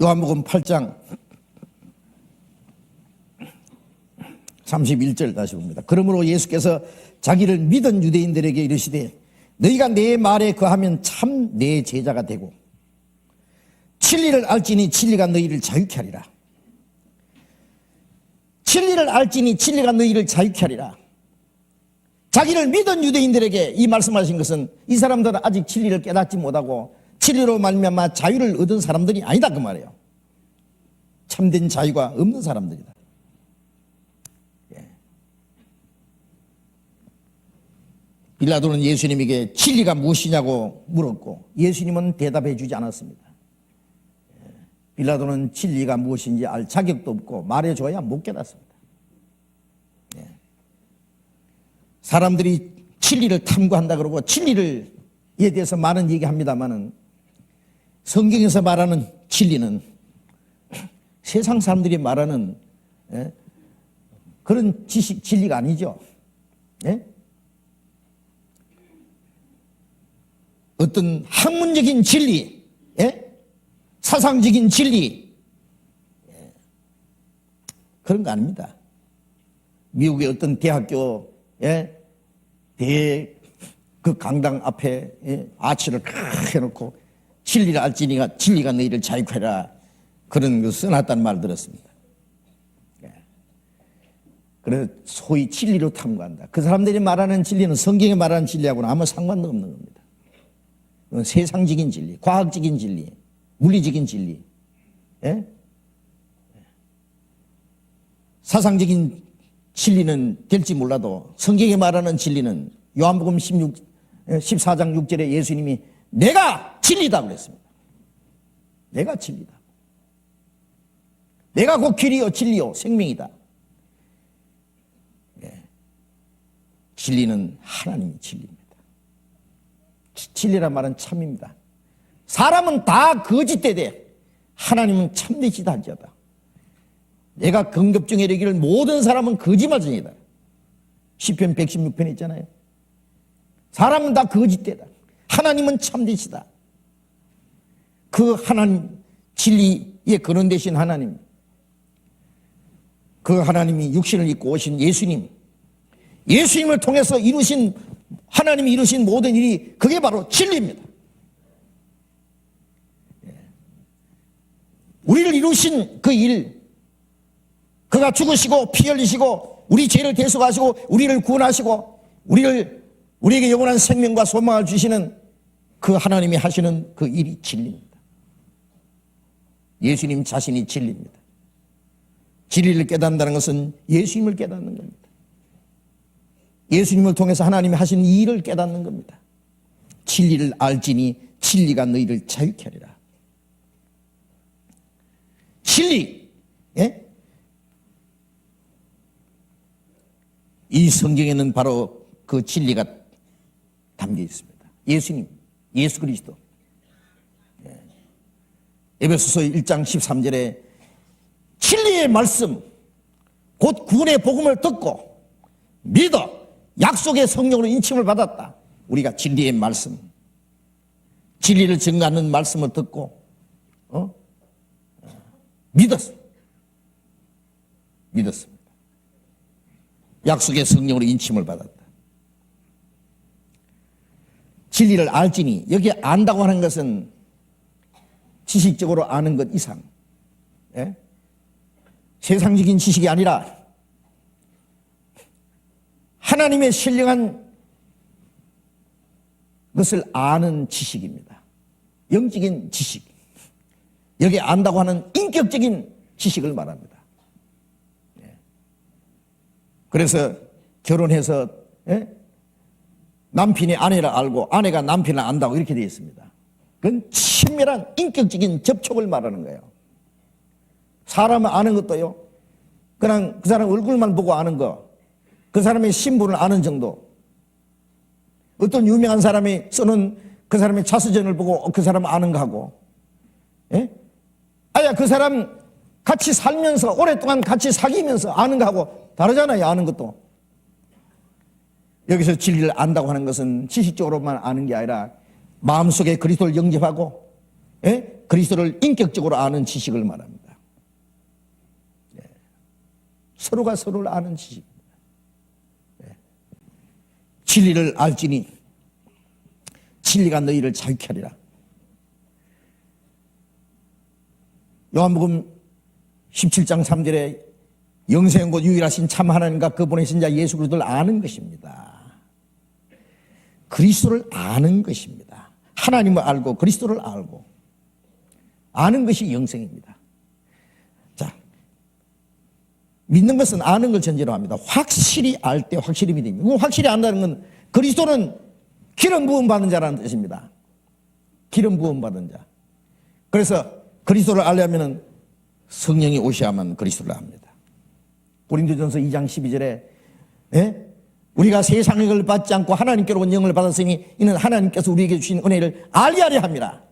요한복음 8장 31절 다시 봅니다. 그러므로 예수께서 자기를 믿은 유대인들에게 이르시되 너희가 내 말에 거하면 참 내 제자가 되고 진리를 알지니 진리가 너희를 자유케 하리라. 진리를 알지니 진리가 너희를 자유케 하리라. 자기를 믿은 유대인들에게 이 말씀하신 것은 이 사람들은 아직 진리를 깨닫지 못하고 진리로 말미암아 자유를 얻은 사람들이 아니다 그 말이에요. 참된 자유가 없는 사람들이다. 빌라도는 예수님에게 진리가 무엇이냐고 물었고 예수님은 대답해 주지 않았습니다. 빌라도는 진리가 무엇인지 알 자격도 없고 말해줘야 못 깨닫습니다. 사람들이 진리를 탐구한다 그러고 진리에 대해서 많은 얘기합니다마는 성경에서 말하는 진리는 세상 사람들이 말하는 그런 지식 진리가 아니죠. 어떤 학문적인 진리, 사상적인 진리, 그런 거 아닙니다. 미국의 어떤 대학교에 그 강당 앞에 아치를 해놓고 진리를 알지니가 진리가 너희를 자유케 하라 그런 거 써놨다는 말 들었습니다. 그래서 소위 진리로 탐구한다. 그 사람들이 말하는 진리는 성경에 말하는 진리하고는 아무 상관도 없는 겁니다. 세상적인 진리, 과학적인 진리, 물리적인 진리, 사상적인 진리는 될지 몰라도 성경에 말하는 진리는 요한복음 14장 6절에 예수님이 내가 진리다 그랬습니다. 내가 진리다. 내가 곧 길이요 진리요 생명이다. 진리는 하나님이 진리입니다. 진리란 말은 참입니다. 사람은 다 거짓되되 하나님은 참되시다 할지어다. 내가 긍급중에 이르기를 모든 사람은 거짓말쟁이다. 시편 116편에 있잖아요. 사람은 다 거짓되다. 하나님은 참되시다. 그 하나님 진리에 근원되신 하나님, 그 하나님이 육신을 입고 오신 예수님을 통해서 하나님이 이루신 모든 일이 그게 바로 진리입니다. 우리를 이루신 그 일, 그가 죽으시고 피 흘리시고 우리 죄를 대속하시고 우리를 구원하시고 우리에게 영원한 생명과 소망을 주시는 그 하나님이 하시는 그 일이 진리입니다. 예수님 자신이 진리입니다. 진리를 깨닫는다는 것은 예수님을 깨닫는 겁니다. 예수님을 통해서 하나님이 하신 일을 깨닫는 겁니다. 진리를 알지니 진리가 너희를 자유케 하리라. 진리, 이 성경에는 바로 그 진리가 담겨 있습니다. 예수님, 예수 그리스도. 에베소서 1장 13절에 진리의 말씀, 곧 구원의 복음을 듣고 믿어 약속의 성령으로 인침을 받았다. 우리가 진리의 말씀, 진리를 증거하는 말씀을 듣고 믿었습니다. 약속의 성령으로 인침을 받았다. 진리를 알지니, 여기 안다고 하는 것은 지식적으로 아는 것 이상, 세상적인 지식이 아니라 하나님의 신령한 것을 아는 지식입니다. 영적인 지식. 여기 안다고 하는 인격적인 지식을 말합니다. 그래서 결혼해서 남편이 아내를 알고 아내가 남편을 안다고 이렇게 되어 있습니다. 그건 친밀한 인격적인 접촉을 말하는 거예요. 사람을 아는 것도요, 그냥 그 사람 얼굴만 보고 아는 거, 그 사람의 신분을 아는 정도. 어떤 유명한 사람이 쓰는 그 사람의 자서전을 보고 그 사람 아는 거하고, 아야 그 사람 같이 살면서 오랫동안 같이 사귀면서 아는 거하고 다르잖아요. 아는 것도. 여기서 진리를 안다고 하는 것은 지식적으로만 아는 게 아니라 마음속에 그리스도를 영접하고 그리스도를 인격적으로 아는 지식을 말합니다. 서로가 서로를 아는 지식입니다. 진리를 알지니 진리가 너희를 자유케 하리라. 요한복음 17장 3절에 영생 곧 유일하신 참 하나님과 그 보내신 자 예수 그리스도를 아는 것입니다. 그리스도를 아는 것입니다. 하나님을 알고 그리스도를 알고 아는 것이 영생입니다. 자, 믿는 것은 아는 걸 전제로 합니다. 확실히 알 때 확실히 믿습니다. 확실히 안다는 건 그리스도는 기름 부음 받은 자라는 뜻입니다. 기름 부음 받은 자. 그래서 그리스도를 알려면 성령이 오셔야만 그리스도를 압니다. 고린도전서 2장 12절에 우리가 세상의 것을 받지 않고 하나님께로 온 영을 받았으니 이는 하나님께서 우리에게 주신 은혜를 알게 하려 합니다.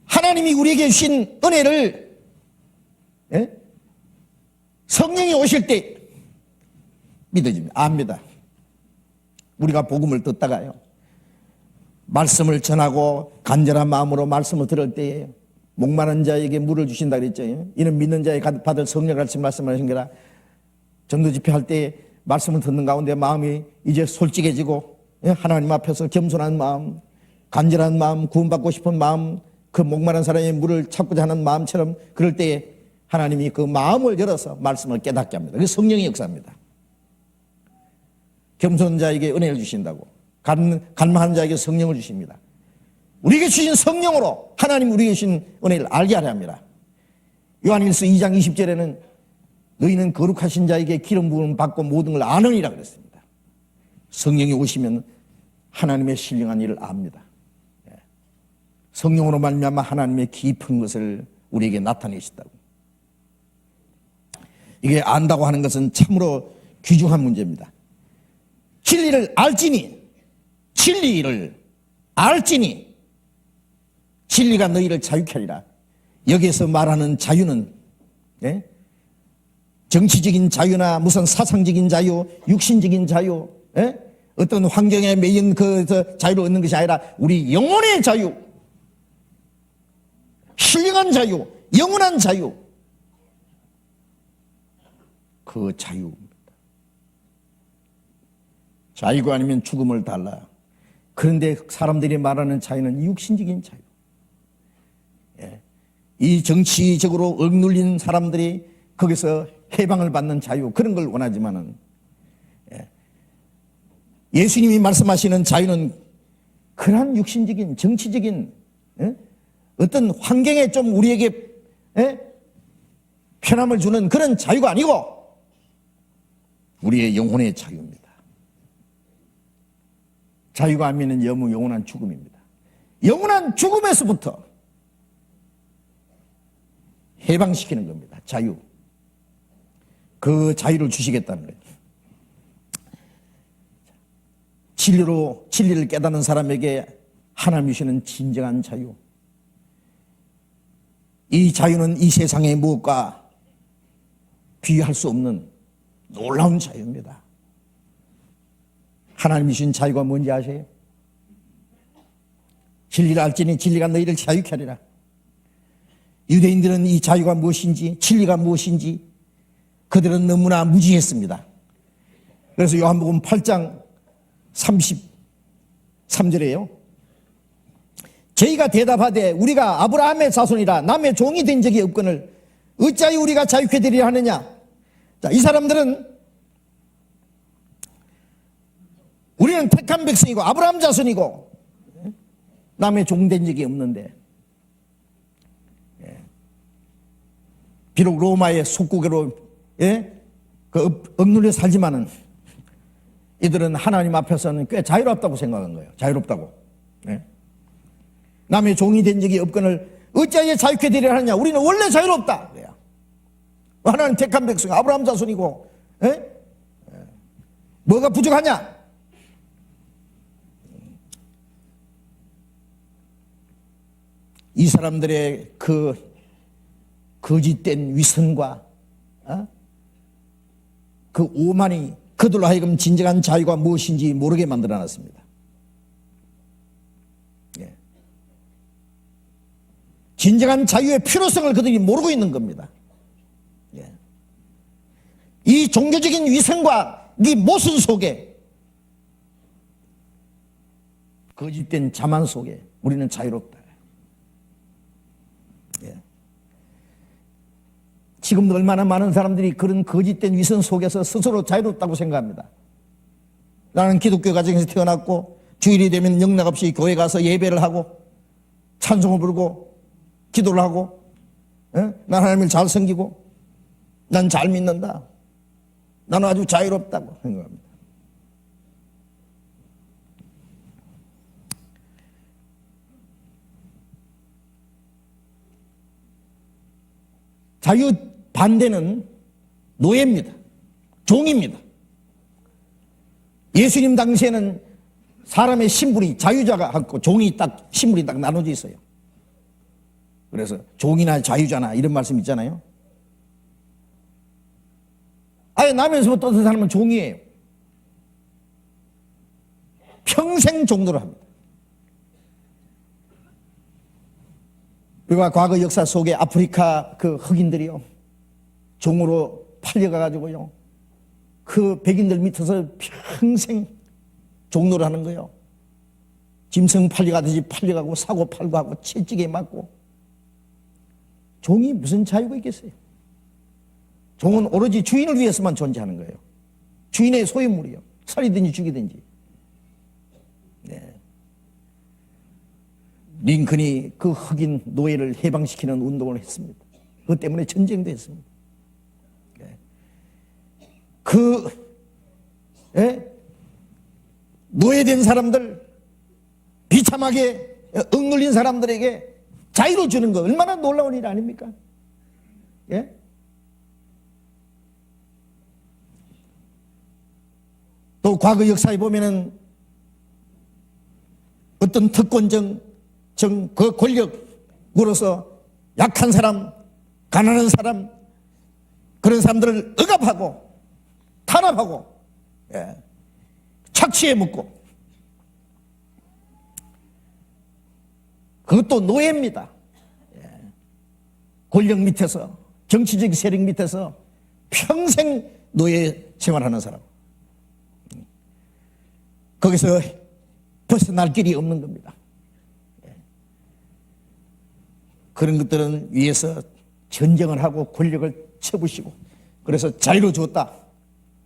하나님이 우리에게 주신 은혜를 성령이 오실 때 믿어집니다. 압니다. 우리가 복음을 듣다가요, 말씀을 전하고 간절한 마음으로 말씀을 들을 때에 목마른 자에게 물을 주신다 그랬죠. 이는 믿는 자에 받을 성령 같이 말씀하신 거라. 전도 집회할 때 말씀을 듣는 가운데 마음이 이제 솔직해지고 하나님 앞에서 겸손한 마음, 간절한 마음, 구원받고 싶은 마음, 그 목마른 사람의 물을 찾고자 하는 마음처럼 그럴 때에 하나님이 그 마음을 열어서 말씀을 깨닫게 합니다. 그게 성령의 역사입니다. 겸손한 자에게 은혜를 주신다고, 갈망하는 자에게 성령을 주십니다. 우리에게 주신 성령으로 하나님 우리에게 주신 은혜를 알게 하려 합니다. 요한일서 2장 20절에는 너희는 거룩하신 자에게 기름 부음 받고 모든 걸 아느니라 그랬습니다. 성령이 오시면 하나님의 신령한 일을 압니다. 성령으로 말미암아 하나님의 깊은 것을 우리에게 나타내신다고. 이게 안다고 하는 것은 참으로 귀중한 문제입니다. 진리를 알지니, 진리를 알지니 진리가 너희를 자유케 하리라. 여기에서 말하는 자유는 정치적인 자유나 무슨 사상적인 자유, 육신적인 자유, 어떤 환경에 매인 그 자유를 얻는 것이 아니라 우리 영혼의 자유, 신령한 자유, 영원한 자유, 그 자유입니다. 자유가 아니면 죽음을 달라요. 그런데 사람들이 말하는 자유는 육신적인 자유. 이 정치적으로 억눌린 사람들이 거기서 해방을 받는 자유, 그런 걸 원하지만은 예수님이 말씀하시는 자유는 그러한 육신적인 정치적인 어떤 환경에 좀 우리에게 편함을 주는 그런 자유가 아니고 우리의 영혼의 자유입니다. 자유가 아니면 영원한 죽음입니다. 영원한 죽음에서부터 해방시키는 겁니다. 자유. 그 자유를 주시겠다는 거예요. 진리를 깨닫는 사람에게 하나님이 주시는 진정한 자유. 이 자유는 이 세상의 무엇과 비교할 수 없는 놀라운 자유입니다. 하나님이 주신 자유가 뭔지 아세요? 진리를 알지니 진리가 너희를 자유케 하리라. 유대인들은 이 자유가 무엇인지, 진리가 무엇인지 그들은 너무나 무지했습니다. 그래서 요한복음 8장 33절에요. 저희가 대답하되 우리가 아브라함의 자손이라 남의 종이 된 적이 없거늘 어찌하여 우리가 자유케 되리라 하느냐. 자, 이 사람들은 우리는 택한 백성이고 아브라함 자손이고 남의 종 된 적이 없는데, 비록 로마의 속국으로 그 억눌려 살지만은 이들은 하나님 앞에서는 꽤 자유롭다고 생각한 거예요. 자유롭다고. 남의 종이 된 적이 없거늘 어찌하여 자유케 되리라 하느냐. 우리는 원래 자유롭다. 그래요. 하나님 택한 백성, 아브라함 자손이고, 뭐가 부족하냐? 이 사람들의 그 거짓된 위선과 그 오만이 그들로 하여금 진정한 자유가 무엇인지 모르게 만들어놨습니다. 진정한 자유의 필요성을 그들이 모르고 있는 겁니다. 예. 이 종교적인 위선과 이 모순 속에, 거짓된 자만 속에 우리는 자유롭다. 예. 지금도 얼마나 많은 사람들이 그런 거짓된 위선 속에서 스스로 자유롭다고 생각합니다. 나는 기독교 가정에서 태어났고 주일이 되면 영락없이 교회 가서 예배를 하고 찬송을 부르고 기도를 하고, 난 하나님을 잘 섬기고 난 잘 믿는다. 나는 아주 자유롭다고 생각합니다. 자유 반대는 노예입니다. 종입니다. 예수님 당시에는 사람의 신분이 자유자가 있고 종이 딱 신분이 딱 나눠져 있어요. 그래서 종이나 자유자나 이런 말씀 있잖아요. 아예 남에서부터 어떤 사람은 종이에요. 평생 종노를 합니다. 우리가 과거 역사 속에 아프리카 그 흑인들이요, 종으로 팔려가가지고요, 그 백인들 밑에서 평생 종노를 하는 거예요. 짐승 팔려가듯이 팔려가고 사고 팔고 하고 채찍에 맞고. 종이 무슨 자유가 있겠어요? 종은 오로지 주인을 위해서만 존재하는 거예요. 주인의 소유물이요. 살이든지 죽이든지. 네. 링컨이 그 흑인 노예를 해방시키는 운동을 했습니다. 그것 때문에 전쟁도 했습니다. 네. 노예된 사람들, 비참하게 억눌린 사람들에게 자유를 주는 거 얼마나 놀라운 일 아닙니까? 예? 또 과거 역사에 보면은 어떤 특권정, 그 권력으로서 약한 사람, 가난한 사람, 그런 사람들을 억압하고 탄압하고, 예, 착취해 먹고, 그것도 노예입니다. 예. 권력 밑에서, 정치적 세력 밑에서 평생 노예 생활하는 사람. 거기서 벗어날 길이 없는 겁니다. 예. 그런 것들은 위에서 전쟁을 하고 권력을 쳐부시고 그래서 자유를 주었다.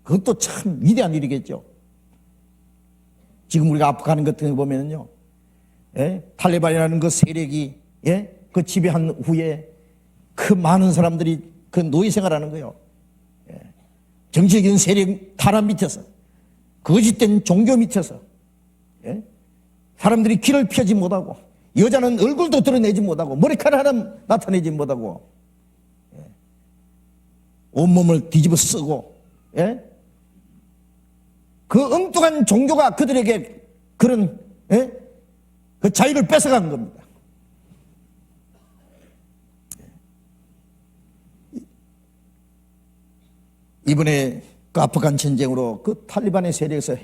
그것도 참 위대한 일이겠죠. 지금 우리가 아프간 같은 거 보면은요, 예? 탈레반이라는 그 세력이, 예? 그 지배한 후에 그 많은 사람들이 그 노예 생활하는 거예요. 예? 정치적인 세력 탄압 밑에서, 거짓된 종교 밑에서, 예? 사람들이 길을 펴지 못하고, 여자는 얼굴도 드러내지 못하고, 머리카락 하나 나타내지 못하고, 예? 온몸을 뒤집어 쓰고, 예? 그 엉뚱한 종교가 그들에게 그런, 예? 그 자유를 뺏어간 겁니다. 이번에 그 아프간 전쟁으로 그 탈리반의 세력에서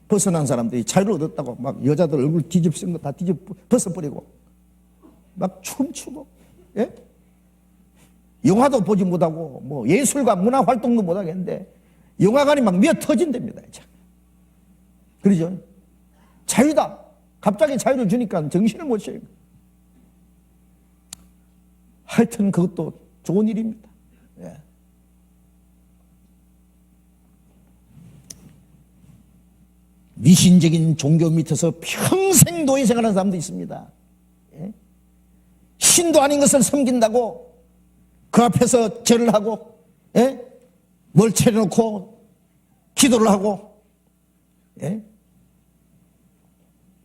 벗어난 사람들이 자유를 얻었다고 막 여자들 얼굴 뒤집어 쓴 거 다 뒤집어 벗어버리고 막 춤추고, 예? 영화도 보지 못하고 뭐 예술과 문화 활동도 못하겠는데 영화관이 막 미어 터진답니다. 그러죠? 자유다. 갑자기 자유를 주니까 정신을 못 차리고. 하여튼 그것도 좋은 일입니다. 예. 미신적인 종교 밑에서 평생 노예 생활하는 사람도 있습니다. 예? 신도 아닌 것을 섬긴다고 그 앞에서 절을 하고, 예? 뭘 차려놓고 기도를 하고, 예?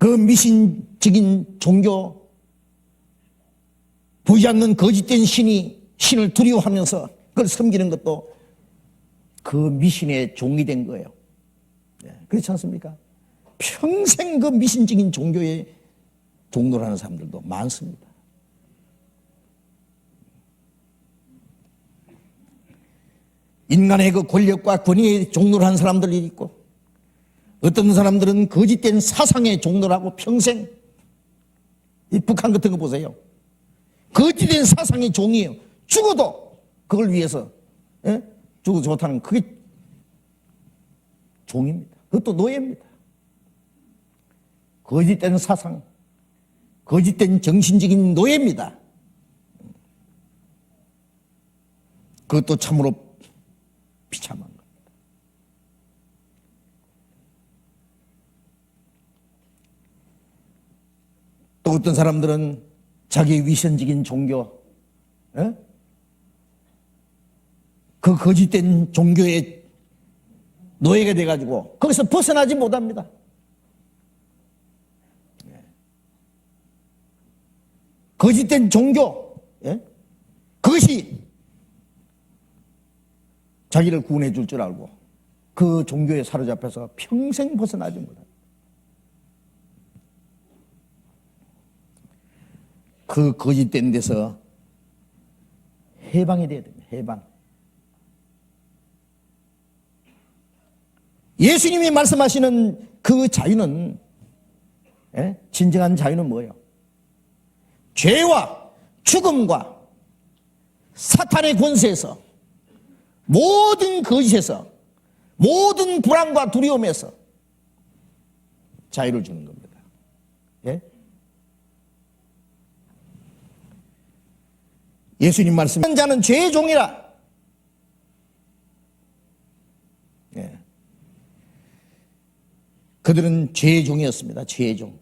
그 미신적인 종교, 보이지 않는 거짓된 신을 두려워하면서 그걸 섬기는 것도 그 미신의 종이 된 거예요. 네, 그렇지 않습니까? 평생 그 미신적인 종교에 종노를 하는 사람들도 많습니다. 인간의 그 권력과 권위에 종노를 하는 사람들이 있고, 어떤 사람들은 거짓된 사상에 종노를 하고 평생, 이 북한 같은 거 보세요. 거짓된 사상의 종이에요. 죽어도 그걸 위해서, 예? 죽어도 좋다는 그게 종입니다. 그것도 노예입니다. 거짓된 사상, 거짓된 정신적인 노예입니다. 그것도 참으로 비참한 겁니다. 또 어떤 사람들은 자기의 위선적인 종교, 예? 그 거짓된 종교의 노예가 돼가지고 거기서 벗어나지 못합니다. 거짓된 종교, 예? 그것이 자기를 구원해 줄 줄 알고 그 종교에 사로잡혀서 평생 벗어나지 못합니다. 그 거짓된 데서 해방이 돼야 됩니다. 해방. 예수님이 말씀하시는 그 자유는, 예? 진정한 자유는 뭐예요? 죄와 죽음과 사탄의 권세에서, 모든 거짓에서, 모든 불안과 두려움에서 자유를 주는 겁니다. 예? 예수님 말씀, 자는 죄의 종이라. 예. 그들은 죄의 종이었습니다. 죄의 종.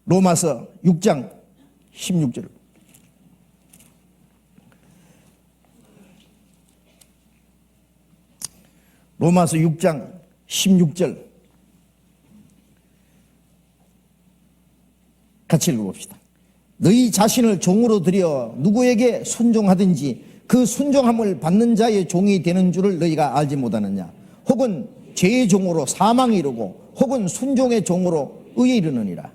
로마서 6장 16절. 로마서 6장 16절. 같이 읽어봅시다. 너희 자신을 종으로 들여 누구에게 순종하든지 그 순종함을 받는 자의 종이 되는 줄을 너희가 알지 못하느냐. 혹은 죄의 종으로 사망에 이르고 혹은 순종의 종으로 의에 이르느니라.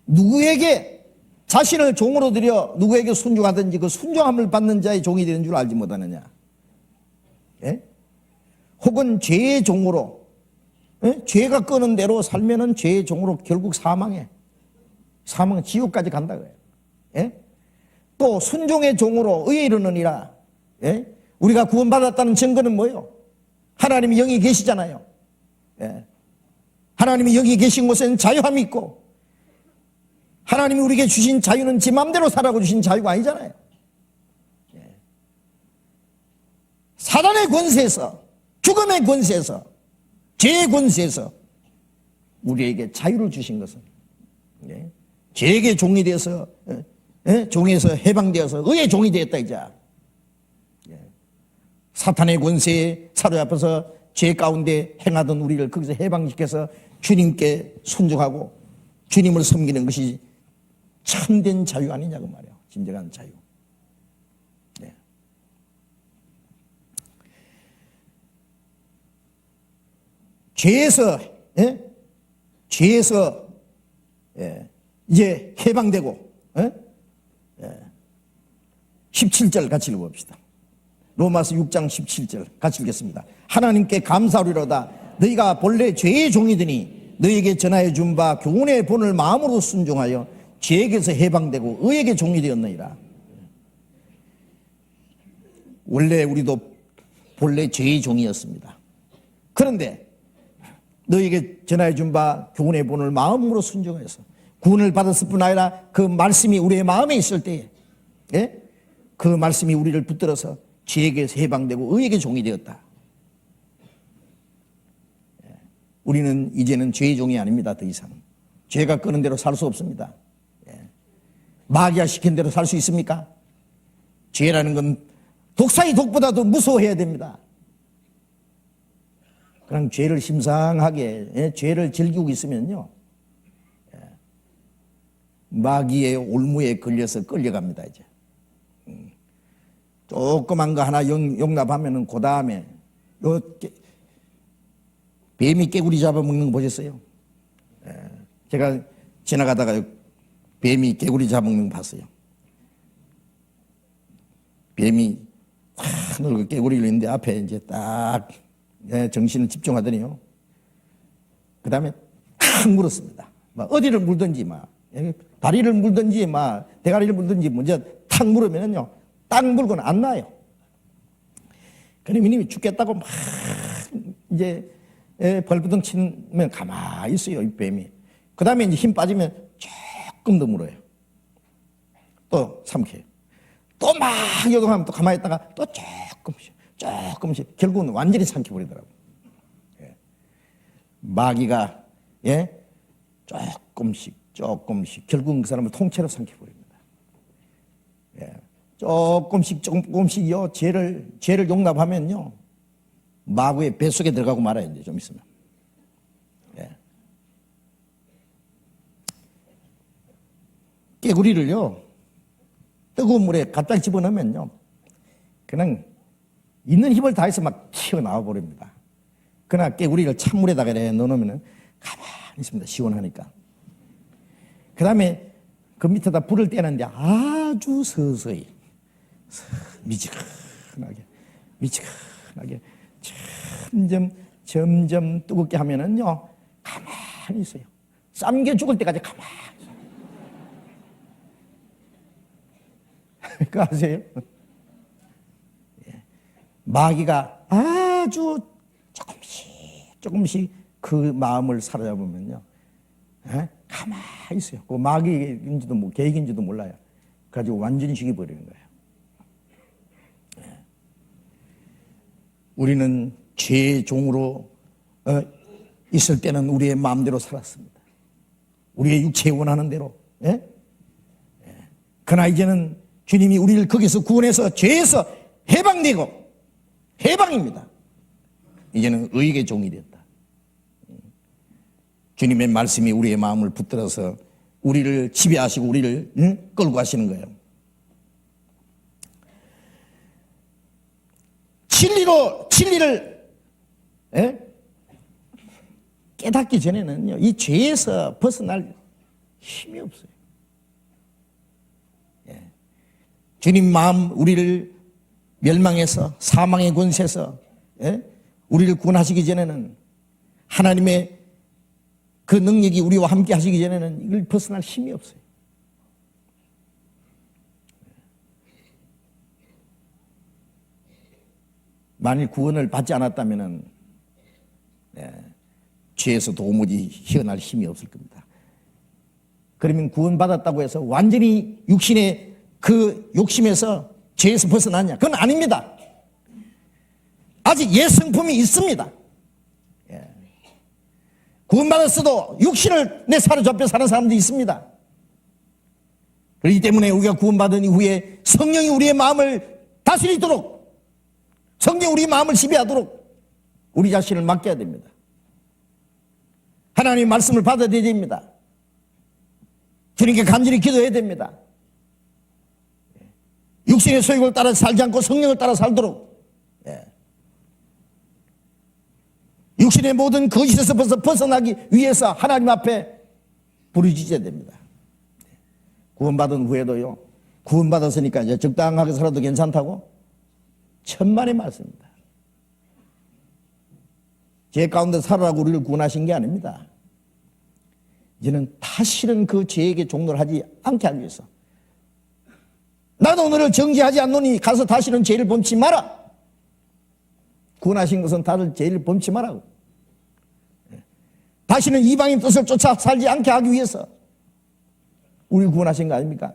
누구에게 자신을 종으로 들여 누구에게 순종하든지 그 순종함을 받는 자의 종이 되는 줄 알지 못하느냐. 예? 혹은 죄의 종으로, 예? 죄가 끄는 대로 살면은 죄의 종으로 결국 사망해. 사망은 지옥까지 간다 그래요. 예? 또 순종의 종으로 의에 이르느니라. 예? 우리가 구원받았다는 증거는 뭐예요? 하나님이 영이 계시잖아요. 예? 하나님이 영이 계신 곳에는 자유함이 있고, 하나님이 우리에게 주신 자유는 지 맘대로 살라고 주신 자유가 아니잖아요. 예. 사단의 권세에서, 죽음의 권세에서, 죄의 권세에서 우리에게 자유를 주신 것은, 예. 죄에게 종이 되어서, 예? 종에서 해방되어서 의의 종이 되었다 이자. 예. 사탄의 권세에 사로잡혀서 죄 가운데 행하던 우리를 거기서 해방시켜서 주님께 순종하고 주님을 섬기는 것이 참된 자유 아니냐고 말이에요. 진정한 자유. 네. 죄에서, 예? 죄에서, 예. 이제 해방되고, 예? 예. 17절 같이 읽어봅시다. 로마서 6장 17절 같이 읽겠습니다. 하나님께 감사하리로다. 너희가 본래 죄의 종이더니 너희에게 전하여 준 바 교훈의 본을 마음으로 순종하여 죄에게서 해방되고 의에게 종이 되었느니라. 원래 우리도 본래 죄의 종이었습니다. 그런데 너희에게 전하여 준 바 교훈의 본을 마음으로 순종해서 구원을 받았을 뿐 아니라 그 말씀이 우리의 마음에 있을 때에, 예? 그 말씀이 우리를 붙들어서 죄에게서 해방되고 의에게 종이 되었다. 예. 우리는 이제는 죄의 종이 아닙니다. 더 이상 죄가 끄는 대로 살 수 없습니다. 예. 마귀가 시킨 대로 살 수 있습니까? 죄라는 건 독사의 독보다도 무서워해야 됩니다. 그냥 죄를 심상하게, 예? 죄를 즐기고 있으면요, 마귀의 올무에 걸려서 끌려갑니다. 이제 조그만 거 하나 용납하면은 그 다음에 요 뱀이 깨구리 잡아먹는 거 보셨어요? 제가 지나가다가 뱀이 개구리 잡아먹는 거 봤어요. 뱀이 확 놀고 개구리를 있는데 앞에 이제 딱 정신을 집중하더니요, 그 다음에 탁 물었습니다. 막 어디를 물든지 막 다리를 물든지 대가리를 물든지 먼저 탁 물으면요 딱 물고는 안 나요. 그럼 이놈이 죽겠다고 막 이제 벌부덩 치면 가만히 있어요, 이 뱀이. 그 다음에 이제 힘 빠지면 조금 더 물어요. 또 삼켜요. 또 막 요동하면 또 가만히 있다가 또 조금씩 결국은 완전히 삼켜버리더라고요. 예. 마귀가 조금씩 결국은 그 사람을 통째로 삼켜버립니다. 예. 조금씩요 죄를 용납하면요 마구의 뱃속에 들어가고 말아야 돼요. 좀 있으면. 예. 깨구리를요 뜨거운 물에 갑자기 집어넣으면요 그냥 있는 힘을 다해서 막 튀어나와 버립니다. 그러나 깨구리를 찬물에다가 넣어놓으면 가만히 있습니다. 시원하니까. 그 다음에 그 밑에다 불을 떼는데 아주 서서히 미지근하게 점점 뜨겁게 하면은요 가만히 있어요. 삶겨 죽을 때까지 가만히 있어요. 그거 아세요? 예. 마귀가 아주 조금씩 그 마음을 사로잡으면요 가만히 있어요. 그 마귀인지도 계획인지도 몰라요. 그래가지고 완전히 죽여버리는 거예요. 예. 우리는 죄의 종으로 있을 때는 우리의 마음대로 살았습니다. 우리의 육체에 원하는 대로. 예? 예. 그러나 이제는 주님이 우리를 거기서 구원해서 죄에서 해방입니다. 이제는 의의 종이 됐다. 주님의 말씀이 우리의 마음을 붙들어서 우리를 지배하시고 우리를 끌고 가시는 거예요. 진리를 깨닫기 전에는요 이 죄에서 벗어날 힘이 없어요. 주님 마음 우리를 멸망해서 사망의 권세에서 우리를 구원하시기 전에는 하나님의 그 능력이 우리와 함께 하시기 전에는 이걸 벗어날 힘이 없어요. 만일 구원을 받지 않았다면 죄에서 도무지 헤어날 힘이 없을 겁니다. 그러면 구원받았다고 해서 완전히 육신의 그 욕심에서 죄에서 벗어났냐? 그건 아닙니다. 아직 옛 성품이 있습니다. 구원받았어도 육신을 내 사로잡혀 사는 사람도 있습니다. 그렇기 때문에 우리가 구원받은 이후에 성령이 우리의 마음을 다스리도록 성령이 우리 마음을 지배하도록 우리 자신을 맡겨야 됩니다. 하나님의 말씀을 받아들여야 됩니다. 주님께 간절히 기도해야 됩니다. 육신의 소욕을 따라 살지 않고 성령을 따라 살도록 육신의 모든 거짓에서 벗어나기 위해서 하나님 앞에 부르짖어야 됩니다. 구원받은 후에도요 구원받았으니까 이제 적당하게 살아도 괜찮다고 천만의 말씀입니다. 죄 가운데 살아라고 우리를 구원하신 게 아닙니다. 이제는 다시는 그 죄에게 종노를 하지 않게 하기 위해서 나도 너를 정죄하지 않노니 가서 다시는 죄를 범치 마라. 구원하신 것은 다들 죄를 범치 마라고. 다시는 이방인 뜻을 쫓아 살지 않게 하기 위해서 우리를 구원하신 거 아닙니까?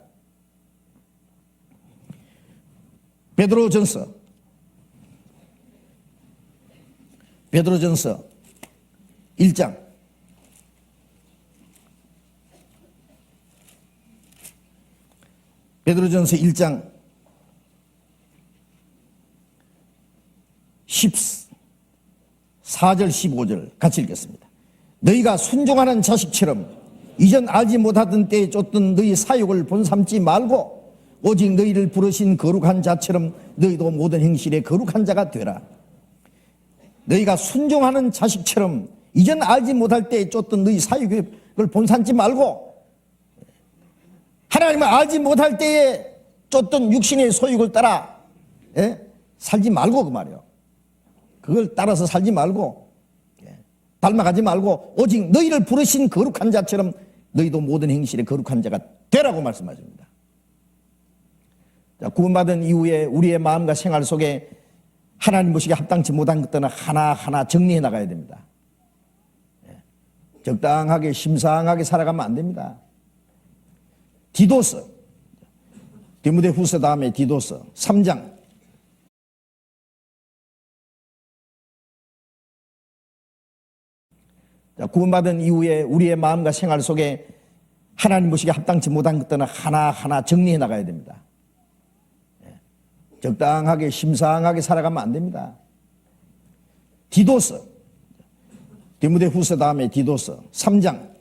베드로전서 1장 베드로전서 1장 14절 15절 같이 읽겠습니다. 너희가 순종하는 자식처럼 이전 알지 못하던 때에 쫓던 너희 사욕을 본삼지 말고 오직 너희를 부르신 거룩한 자처럼 너희도 모든 행실에 거룩한 자가 되라. 너희가 순종하는 자식처럼 이전 알지 못할 때에 쫓던 너희 사욕을 본삼지 말고 하나님을 알지 못할 때에 쫓던 육신의 소욕을 따라 살지 말고 그 말이에요. 그걸 따라서 살지 말고 닮아가지 말고 오직 너희를 부르신 거룩한 자처럼 너희도 모든 행실에 거룩한 자가 되라고 말씀하십니다. 자, 구원받은 이후에 우리의 마음과 생활 속에 하나님 보시기에 합당치 못한 것들은 하나하나 정리해 나가야 됩니다. 적당하게 심상하게 살아가면 안 됩니다. 디도서, 디모데후서 다음에 디도서 3장. 자, 구원받은 이후에 우리의 마음과 생활 속에 하나님 보시기에 합당치 못한 것들은 하나하나 정리해 나가야 됩니다. 적당하게 심상하게 살아가면 안 됩니다. 디도서, 디모데후서 다음에 디도서 3장.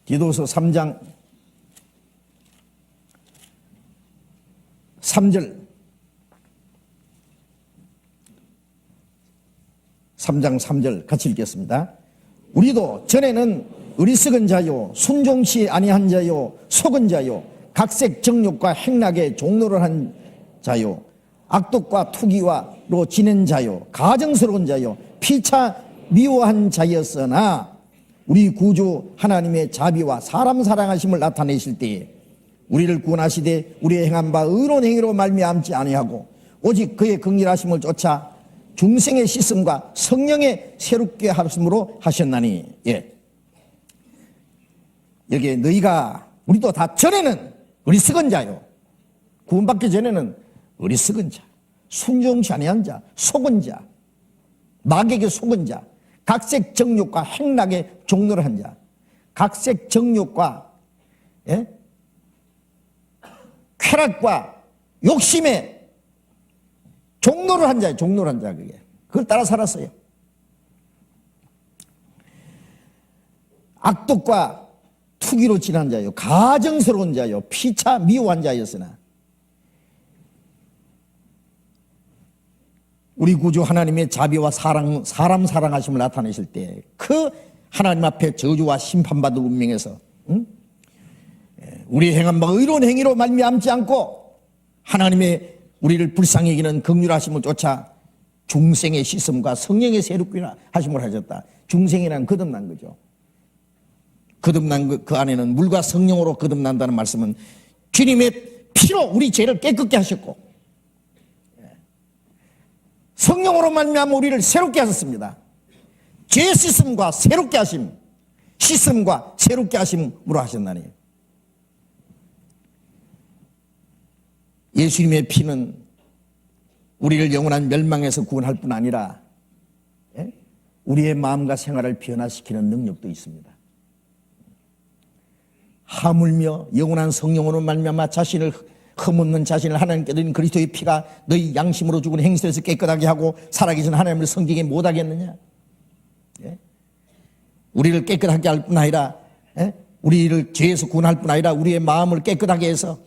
디도서 3장 3절. 3장 3절 같이 읽겠습니다. 우리도 전에는 어리석은 자요 순종치 아니한 자요 속은 자요 각색 정욕과 행락에 종로를 한 자요 악독과 투기와로 지낸 자요 가증스러운 자요 피차 미워한 자였으나 우리 구주 하나님의 자비와 사람 사랑하심을 나타내실 때에 우리를 구원하시되 우리의 행한 바 의로운 행위로 말미암지 아니하고 오직 그의 긍휼하심을 쫓아 중생의 씻음과 성령의 새롭게 하심으로 하셨나니. 여기에 너희가 우리도 다 전에는 어리석은 자요 구원받기 전에는 어리석은 자 순종치 아니한 자 속은 자 마귀에게 속은 자 각색 정욕과 행락에 종로를 한 자 각색 정욕과 쾌락과 욕심에 종로를 한 자예요. 종로를 한 자. 그걸 따라 살았어요. 악독과 투기로 지난 자요 가증스러운 자요 피차 미워한 자였으나 우리 구주 하나님의 자비와 사람 사랑하심을 나타내실 때 그 하나님 앞에 저주와 심판받을 운명에서 우리의 행한 바 의로운 행위로 말미암지 않고 하나님의 우리를 불쌍히 여기는 긍휼하심을 쫓아 중생의 씻음과 성령의 새롭게 하심을 하셨다. 중생이란 거듭난 거죠. 거듭난 그 안에는 물과 성령으로 거듭난다는 말씀은 주님의 피로 우리 죄를 깨끗게 하셨고 성령으로 말미암아 우리를 새롭게 하셨습니다. 죄 씻음과 새롭게 하심, 씻음과 새롭게 하심으로 하셨나니. 예수님의 피는 우리를 영원한 멸망에서 구원할 뿐 아니라 우리의 마음과 생활을 변화시키는 능력도 있습니다. 하물며 영원한 성령으로 말미암아 자신을 흠없는 자신을 하나님께 드린 그리스도의 피가 너희 양심으로 죽은 행실에서 깨끗하게 하고 살아계신 하나님을 섬기게 못하겠느냐. 우리를 깨끗하게 할 뿐 아니라 우리를 죄에서 구원할 뿐 아니라 우리의 마음을 깨끗하게 해서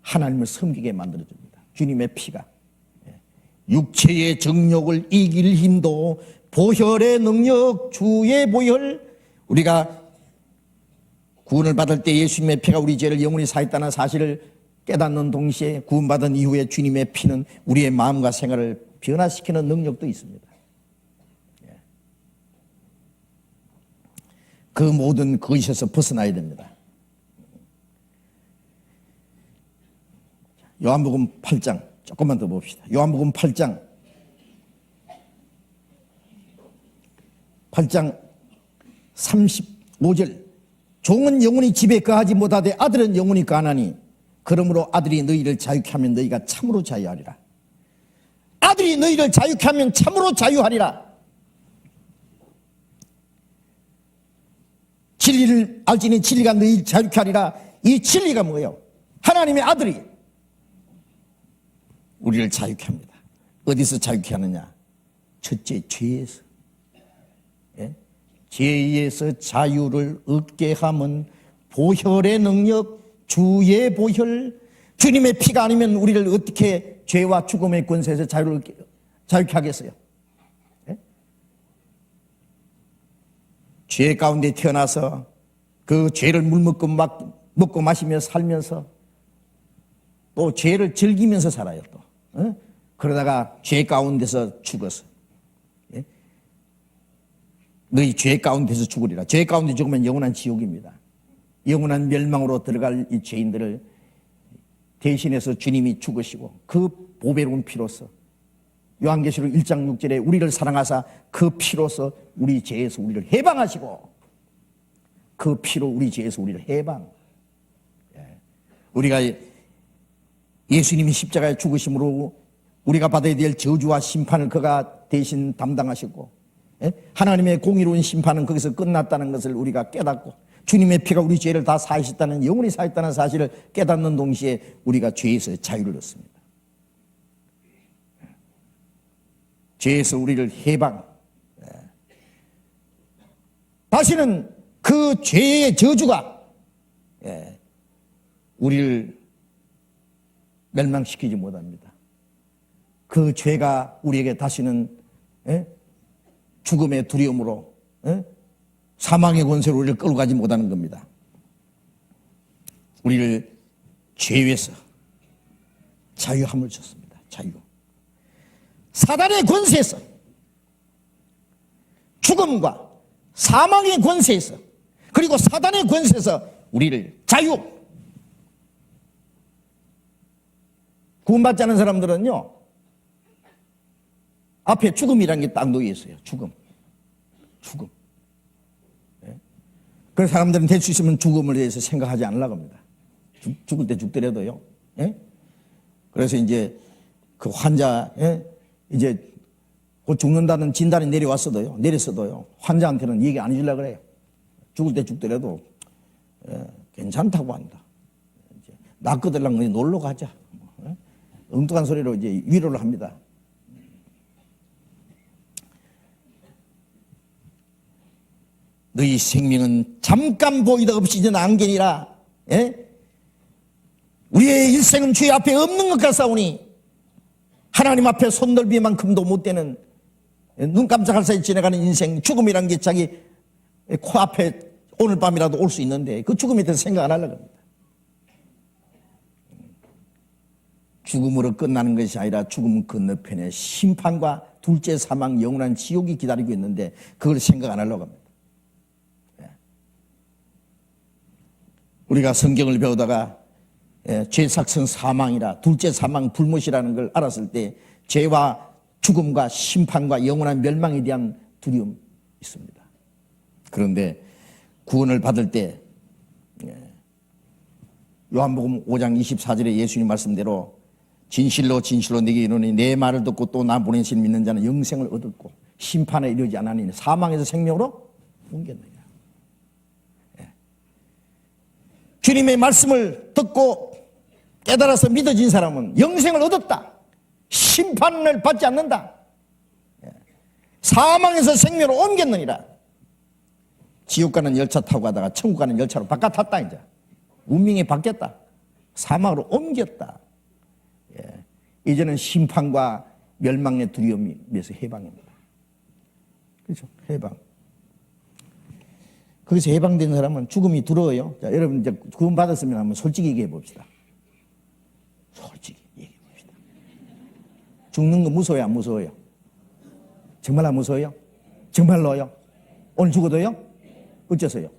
하나님을 섬기게 만들어줍니다. 주님의 피가 육체의 정욕을 이길 힘도 보혈의 능력 주의 보혈 우리가 구원을 받을 때 예수님의 피가 우리 죄를 영원히 사했다는 사실을 깨닫는 동시에 구원받은 이후에 주님의 피는 우리의 마음과 생활을 변화시키는 능력도 있습니다. 그 모든 것에서 벗어나야 됩니다. 요한복음 8장 조금만 더 봅시다. 요한복음 8장 35절 종은 영원히 집에 거하지 못하되 아들은 영원히 거하나니 그러므로 아들이 너희를 자유케 하면 너희가 참으로 자유하리라. 아들이 너희를 자유케 하면 참으로 자유하리라. 진리를 알지니 진리가 너희를 자유케 하리라. 이 진리가 뭐예요? 하나님의 아들이 우리를 자유케 합니다. 어디서 자유케 하느냐? 첫째 죄에서. 죄에서 자유를 얻게 함은 보혈의 능력, 주의 보혈, 주님의 피가 아니면 우리를 어떻게 죄와 죽음의 권세에서 자유케 하겠어요? 죄 가운데 태어나서 그 죄를 먹고 마시며 살면서 또 죄를 즐기면서 살아요. 또 그러다가 죄 가운데서 죽었어. 너희 죄 가운데서 죽으리라. 죄 가운데 죽으면 영원한 지옥입니다. 영원한 멸망으로 들어갈 이 죄인들을 대신해서 주님이 죽으시고 그 보배로운 피로서 요한계시록 1장 6절에 우리를 사랑하사 그 피로서 우리 죄에서 우리를 해방하시고 그 피로 우리 죄에서 우리를 해방. 우리가 예수님이 십자가에 죽으심으로 우리가 받아야 될 저주와 심판을 그가 대신 담당하시고 하나님의 공의로운 심판은 거기서 끝났다는 것을 우리가 깨닫고 주님의 피가 우리 죄를 다 사하셨다는, 영원히 사했다는 사실을 깨닫는 동시에 우리가 죄에서 자유를 얻습니다. 죄에서 우리를 해방. 다시는 그 죄의 저주가 우리를 멸망시키지 못합니다. 그 죄가 우리에게 다시는 죽음의 두려움으로 사망의 권세로 우리를 끌고 가지 못하는 겁니다. 우리를 죄에서 자유함을 줬습니다. 자유. 사단의 권세에서, 죽음과 사망의 권세에서, 그리고 사단의 권세에서 우리를 자유. 구원받지 않은 사람들은요, 앞에 죽음이라는 게 딱 놓여 있어요. 죽음. 그래서 사람들은 될 수 있으면 죽음을 대해서 생각하지 않으려고 합니다. 죽을 때 죽더라도요. 그래서 이제 그 환자, 이제 곧 죽는다는 진단이 내렸어도요. 환자한테는 얘기 안 해주려고 그래요. 죽을 때 죽더라도 괜찮다고 한다. 낫거들랑 놀러 가자. 엉뚱한 소리로 이제 위로를 합니다. 너희 생명은 잠깐 보이다 없이는 안개니라. 우리의 일생은 주의 앞에 없는 것 같사오니 하나님 앞에 손넓이만큼도 못 되는, 눈 깜짝할 사이 지나가는 인생, 죽음이란 게 자기 코앞에 오늘 밤이라도 올 수 있는데 그 죽음에 대해서 생각 안 하려고 합니다. 죽음으로 끝나는 것이 아니라 죽음 건너편에 심판과 둘째 사망, 영원한 지옥이 기다리고 있는데 그걸 생각 안 하려고 합니다. 우리가 성경을 배우다가 죄삭선 사망이라, 둘째 사망 불못이라는 걸 알았을 때 죄와 죽음과 심판과 영원한 멸망에 대한 두려움이 있습니다. 그런데 구원을 받을 때 요한복음 5장 24절에 예수님 말씀대로 진실로 진실로 네게 이르노니 내 말을 듣고 또 나 보내신 믿는 자는 영생을 얻었고 심판에 이르지 않으니 사망에서 생명으로 옮겼느니라. 주님의 말씀을 듣고 깨달아서 믿어진 사람은 영생을 얻었다. 심판을 받지 않는다. 사망에서 생명으로 옮겼느니라. 지옥 가는 열차 타고 가다가 천국 가는 열차로 바깥 탔다. 이제 운명이 바뀌었다. 사망으로 옮겼다. 이제는 심판과 멸망의 두려움에서 해방입니다. 그렇죠? 해방. 거기서 해방된 사람은 죽음이 두려워요. 자, 여러분 이제 구원 받았으면 한번 솔직히 얘기해 봅시다. 솔직히 얘기해 봅시다. 죽는 거 무서워요, 안 무서워요? 정말 안 무서워요? 정말로요? 오늘 죽어도요? 어째서요?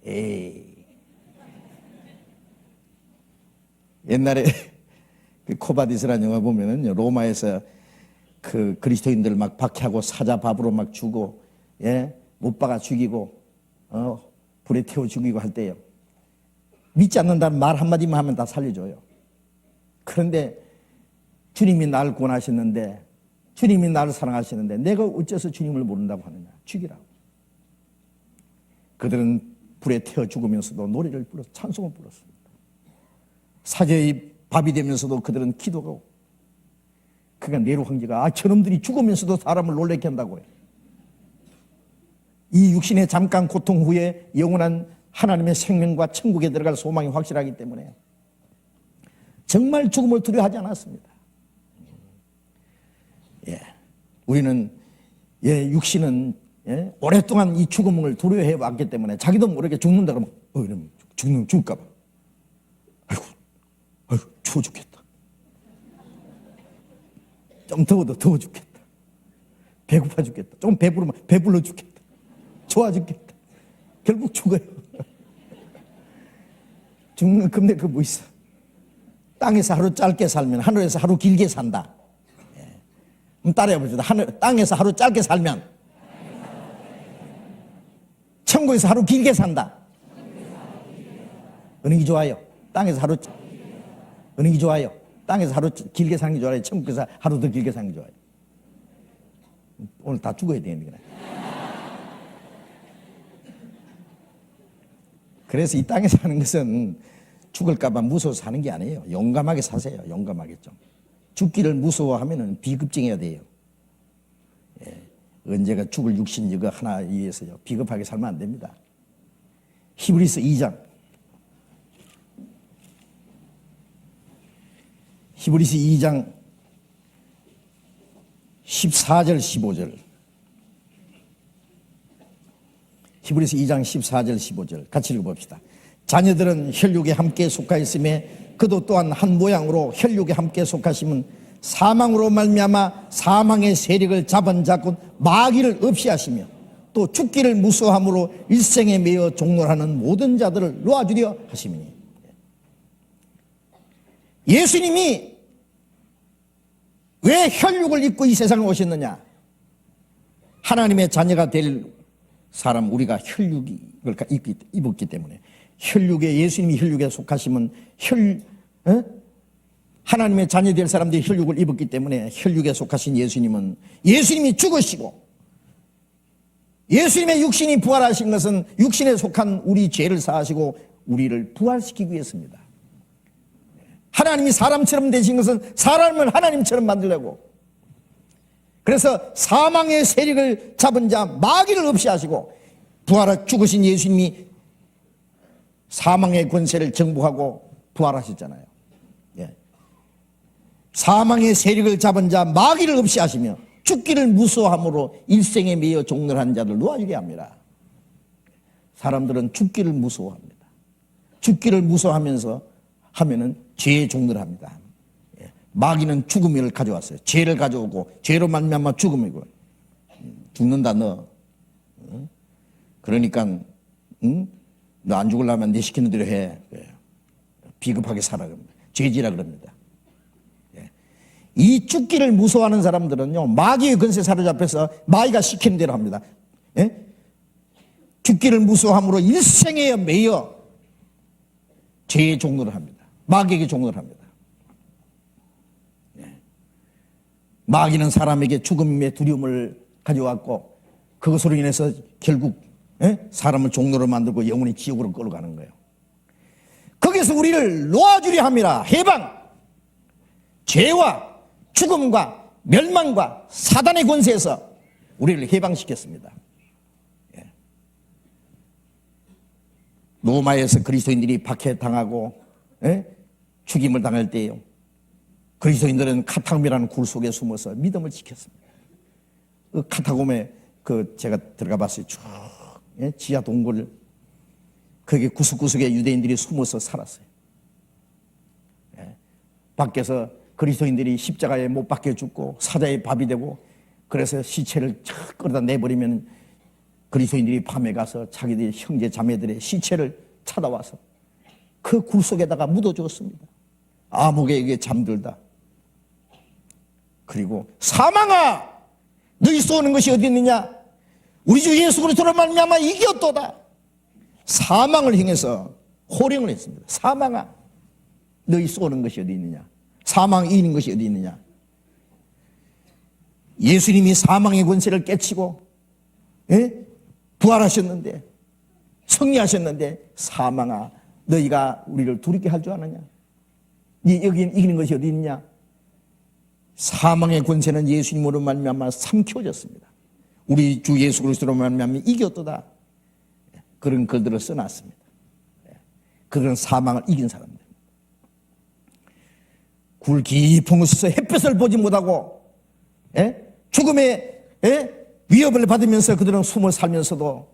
에이. 옛날에 그 코바디스라는 영화 보면은 로마에서 그 그리스도인들 막 박해하고 사자 밥으로 막 주고, 못 박아 죽이고, 불에 태워 죽이고 할 때요. 믿지 않는다는 말 한마디만 하면 다 살려줘요. 그런데 주님이 나를 구원하셨는데, 주님이 나를 사랑하시는데 내가 어째서 주님을 모른다고 하느냐. 죽이라고. 그들은 불에 태워 죽으면서도 노래를 불렀, 찬송을 불렀습니다. 사제의 밥이 되면서도 그들은 기도하고, 그러니까 네로 황제가 저놈들이 죽으면서도 사람을 놀래게 한다고 해요. 이 육신의 잠깐 고통 후에 영원한 하나님의 생명과 천국에 들어갈 소망이 확실하기 때문에 정말 죽음을 두려워하지 않았습니다. 우리는 육신은 오랫동안 이 죽음을 두려워해 왔기 때문에 자기도 모르게 죽는다 그러면 이러면 죽을까 봐. 아이고 추워 죽겠다. 좀 더워도 더워 죽겠다. 배고파 죽겠다. 조금 배부르면 배불러 죽겠다. 좋아 죽겠다. 결국 죽어요. 죽는 금대 그 뭐 있어? 땅에서 하루 짧게 살면 하늘에서 하루 길게 산다. 따라해보죠. 땅에서 하루 짧게 살면 천국에서 하루 길게 산다. 어느 게 좋아요? 땅에서 하루 어느 게 좋아요? 땅에서 하루 길게 사는 게 좋아요? 천국에서 하루 더 길게 사는 게 좋아요? 오늘 다 죽어야 되는데. 그래서 이 땅에 사는 것은 죽을까 봐 무서워서 사는 게 아니에요. 용감하게 사세요. 용감하게 좀. 죽기를 무서워하면 비급증해야 돼요. 예. 언제가 죽을 육신 이거 하나 위해서요. 비겁하게 살면 안 됩니다. 히브리서 2장. 히브리서 2장 14절 15절. 히브리서 2장 14절 15절 같이 읽어봅시다. 자녀들은 혈육에 함께 속하 있음에 그도 또한 한 모양으로 혈육에 함께 속하심은 사망으로 말미암아 사망의 세력을 잡은 자군 마귀를 없이 하시며 또 죽기를 무서워함으로 일생에 매여 종놀하는 모든 자들을 놓아주려 하심이니. 예수님이 왜 혈육을 입고 이 세상에 오셨느냐? 하나님의 자녀가 될 사람, 우리가 혈육을 입었기 때문에. 혈육에, 예수님이 혈육에 속하시면 하나님의 자녀 될 사람들이 혈육을 입었기 때문에 혈육에 속하신 예수님이 죽으시고 예수님의 육신이 부활하신 것은 육신에 속한 우리 죄를 사하시고 우리를 부활시키기 위해서입니다. 하나님이 사람처럼 되신 것은 사람을 하나님처럼 만들려고. 그래서 사망의 세력을 잡은 자 마귀를 없이 하시고 부활하 죽으신 예수님이 사망의 권세를 정복하고 부활하셨잖아요. 예. 사망의 세력을 잡은 자 마귀를 없이 하시며 죽기를 무서워함으로 일생에 매여 종놀한 자들 놓아주려 합니다. 사람들은 죽기를 무서워합니다. 죽기를 무서워하면서 하면은 죄에 종놀합니다. 예. 마귀는 죽음을 가져왔어요. 죄를 가져오고 죄로 말미암아 죽음이고. 죽는다 너. 그러니까 너 안 죽으려면 내 시키는 대로 해. 비겁하게 살아 그럽니다. 죄지라 그럽니다. 예. 이 죽기를 무서워하는 사람들은요 마귀의 권세 사로잡혀서 마귀가 시키는 대로 합니다. 예? 죽기를 무서워함으로 일생에 매여 죄에 종노를 합니다. 마귀에게 종노를 합니다. 예. 마귀는 사람에게 죽음의 두려움을 가져왔고 그것으로 인해서 결국 사람을 종로로 만들고 영원히 지옥으로 끌어가는 거예요. 거기서 우리를 놓아주려 함이라. 해방, 죄와 죽음과 멸망과 사단의 권세에서 우리를 해방시켰습니다. 예. 로마에서 그리스도인들이 박해당하고 죽임을 당할 때요 그리스도인들은 카타콤이라는 굴 속에 숨어서 믿음을 지켰습니다. 그 카타콤에 제가 들어가 봤어요. 쭉 지하 동굴 거기 구석구석에 유대인들이 숨어서 살았어요. 예. 밖에서 그리스도인들이 십자가에 못 박혀 죽고 사자의 밥이 되고 그래서 시체를 쫙 끌어다 내버리면 그리스도인들이 밤에 가서 자기들 형제 자매들의 시체를 찾아와서 그 굴 속에다가 묻어 주었습니다. 암흑에 잠들다. 그리고 사망아 너희 쏘는 것이 어디 있느냐? 우리 주 예수 그리스도로 말미암아 이겼도다. 사망을 향해서 호령을 했습니다. 사망아 너희 쏘는 것이 어디 있느냐? 사망이 이기는 것이 어디 있느냐? 예수님이 사망의 권세를 깨치고 부활하셨는데 승리하셨는데 사망아 너희가 우리를 두렵게 할 줄 아느냐? 여기 이기는 것이 어디 있느냐? 사망의 권세는 예수님으로 말미암아 삼켜졌습니다. 우리 주 예수 그리스도로 말미암아 이겼도다. 그런 글들을 써놨습니다. 그런 사망을 이긴 사람들. 굴 깊은 곳에서 햇볕을 보지 못하고 죽음의 위협을 받으면서 그들은 숨어 살면서도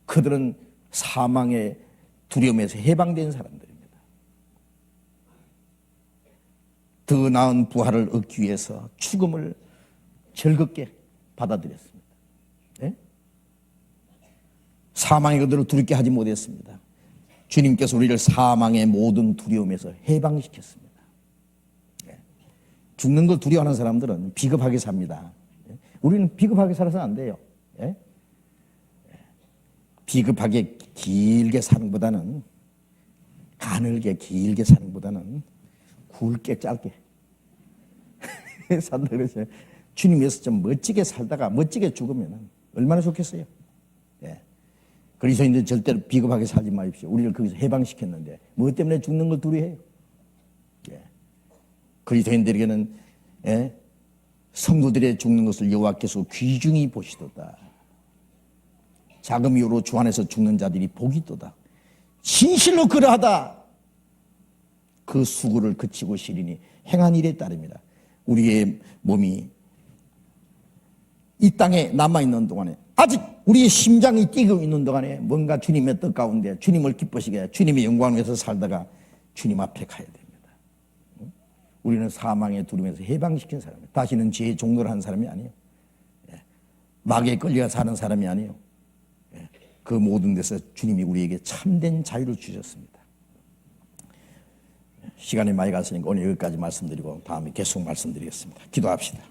그들은 사망의 두려움에서 해방된 사람들입니다. 더 나은 부활을 얻기 위해서 죽음을 즐겁게 받아들였습니다. 예? 사망이 그들을 두렵게 하지 못했습니다. 주님께서 우리를 사망의 모든 두려움에서 해방시켰습니다. 예. 죽는 걸 두려워하는 사람들은 비겁하게 삽니다. 예? 우리는 비겁하게 살아서는 안 돼요. 예? 비겁하게 길게 사는 것보다는, 가늘게 길게 사는 것보다는 굵게 짧게 산다 그러죠. 주님 위해서 좀 멋지게 살다가 멋지게 죽으면 얼마나 좋겠어요. 예. 그리스도인들 절대로 비겁하게 살지 마십시오. 우리를 거기서 해방시켰는데 뭐 때문에 죽는 걸 두려워해요. 예. 그리스도인들에게는, 예, 성도들의 죽는 것을 여호와께서 귀중히 보시도다. 작은 이유로 주 안에서 죽는 자들이 복이 있도다. 진실로 그러하다. 그 수고를 그치고 시리니 행한 일에 따릅니다. 우리의 몸이 이 땅에 남아있는 동안에, 아직 우리의 심장이 뛰고 있는 동안에 뭔가 주님의 뜻 가운데 주님을 기쁘시게 주님의 영광을 위해서 살다가 주님 앞에 가야 됩니다. 우리는 사망의 두려움에서 해방시킨 사람이에요. 다시는 죄의 종로를 한 사람이 아니에요. 마귀에 끌려 사는 사람이 아니에요. 그 모든 데서 주님이 우리에게 참된 자유를 주셨습니다. 시간이 많이 갔으니까 오늘 여기까지 말씀드리고 다음에 계속 말씀드리겠습니다. 기도합시다.